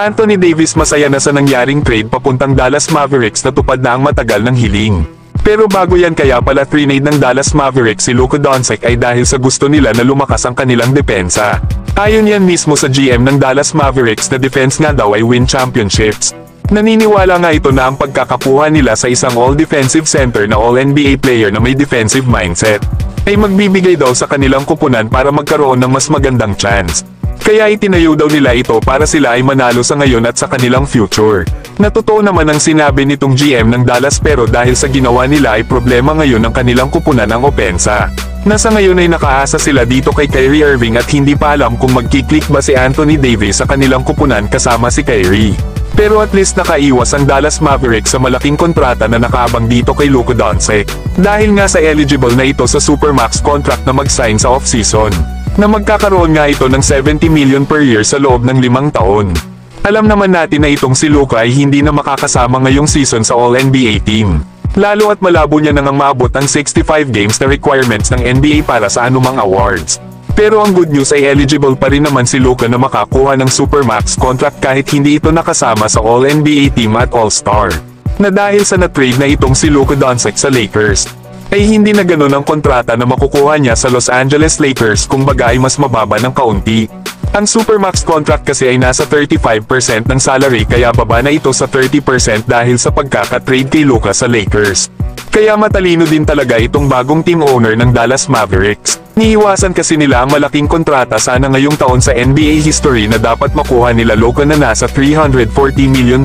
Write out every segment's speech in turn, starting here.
Anthony Davis masaya na sa nangyaring trade papuntang Dallas Mavericks na tupad na ang matagal ng hiling. Pero bago yan kaya pala trinade ng Dallas Mavericks si Luka Doncic ay dahil sa gusto nila na lumakas ang kanilang depensa. Ayon yan mismo sa GM ng Dallas Mavericks na defense nga daw ay win championships. Naniniwala nga ito na ang pagkakakuha nila sa isang all-defensive center na all-NBA player na may defensive mindset ay magbibigay daw sa kanilang kupunan para magkaroon ng mas magandang chance. Kaya itinayo daw nila ito para sila ay manalo sa ngayon at sa kanilang future. Natotoo naman ang sinabi nitong GM ng Dallas pero dahil sa ginawa nila ay problema ngayon ng kanilang kupunan ang opensa. Nasa ngayon ay nakaasa sila dito kay Kyrie Irving at hindi pa alam kung magkiklik ba si Anthony Davis sa kanilang kupunan kasama si Kyrie. Pero at least nakaiwas ang Dallas Mavericks sa malaking kontrata na nakaabang dito kay Luka Doncic. Dahil nga sa eligible na ito sa Supermax contract na mag-sign sa off-season. Na magkakaroon nga ito ng 70 million per year sa loob ng 5 taon. Alam naman natin na itong si Luka ay hindi na makakasama ngayong season sa All-NBA team. Lalo at malabo niya nang maabot ang 65 games na requirements ng NBA para sa anumang awards. Pero ang good news ay eligible pa rin naman si Luka na makakuha ng Supermax contract kahit hindi ito nakasama sa All-NBA team at All-Star. Na dahil sa na-trade na itong si Luka Doncic sa Lakers, ay hindi na ganoon ang kontrata na makukuha niya sa Los Angeles Lakers kung baga ay mas mababa ng kaunti. Ang Supermax contract kasi ay nasa 35% ng salary kaya baba na ito sa 30% dahil sa pagkaka-trade kay Luka sa Lakers. Kaya matalino din talaga itong bagong team owner ng Dallas Mavericks. Niiwasan kasi nila ang malaking kontrata sana ngayong taon sa NBA history na dapat makuha nila Luka na nasa $340 million.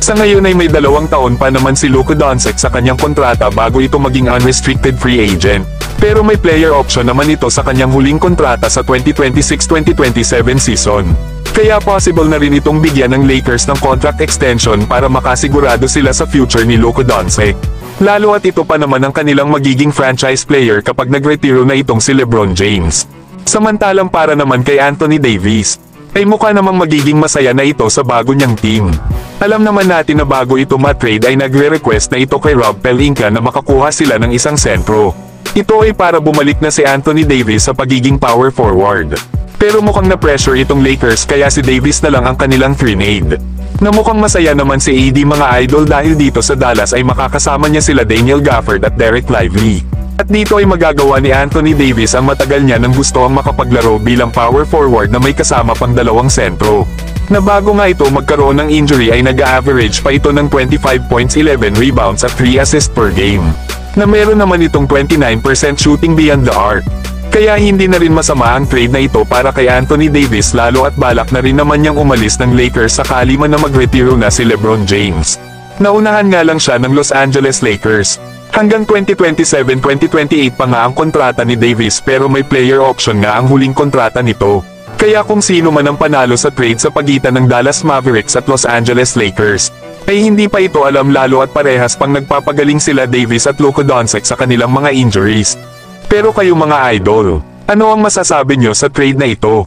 Sa ngayon ay may 2 taon pa naman si Luka Doncic sa kanyang kontrata bago ito maging unrestricted free agent. Pero may player option naman ito sa kanyang huling kontrata sa 2026-2027 season. Kaya possible na rin itong bigyan ng Lakers ng contract extension para makasigurado sila sa future ni Luka Doncic. Lalo at ito pa naman ang kanilang magiging franchise player kapag nagretiro na itong si LeBron James. Samantalang para naman kay Anthony Davis, ay mukha namang magiging masaya na ito sa bago niyang team. Alam naman natin na bago ito ma-trade ay nagre-request na ito kay Rob Pelinka na makakuha sila ng isang sentro. Ito ay para bumalik na si Anthony Davis sa pagiging power forward. Pero mukhang na-pressure itong Lakers kaya si Davis na lang ang kanilang trinade. Na mukhang masaya naman si AD mga idol dahil dito sa Dallas ay makakasama niya sila Daniel Gafford at Derek Lively. At dito ay magagawa ni Anthony Davis ang matagal niya nang gusto ang makapaglaro bilang power forward na may kasama pang 2 sentro. Na bago nga ito magkaroon ng injury ay nag-average pa ito ng 25 points, 11 rebounds at 3 assists per game. Na meron naman itong 29% shooting beyond the arc. Kaya hindi na rin masama ang trade na ito para kay Anthony Davis lalo at balak na rin naman niyang umalis ng Lakers sakali man na magretiro na si LeBron James. Naunahan nga lang siya ng Los Angeles Lakers. Hanggang 2027-2028 pa nga ang kontrata ni Davis pero may player option nga ang huling kontrata nito. Kaya kung sino man ang panalo sa trade sa pagitan ng Dallas Mavericks at Los Angeles Lakers, ay hindi pa ito alam lalo at parehas pang nagpapagaling sila Davis at Luka Doncic sa kanilang mga injuries. Pero kayo mga idol, ano ang masasabi nyo sa trade na ito?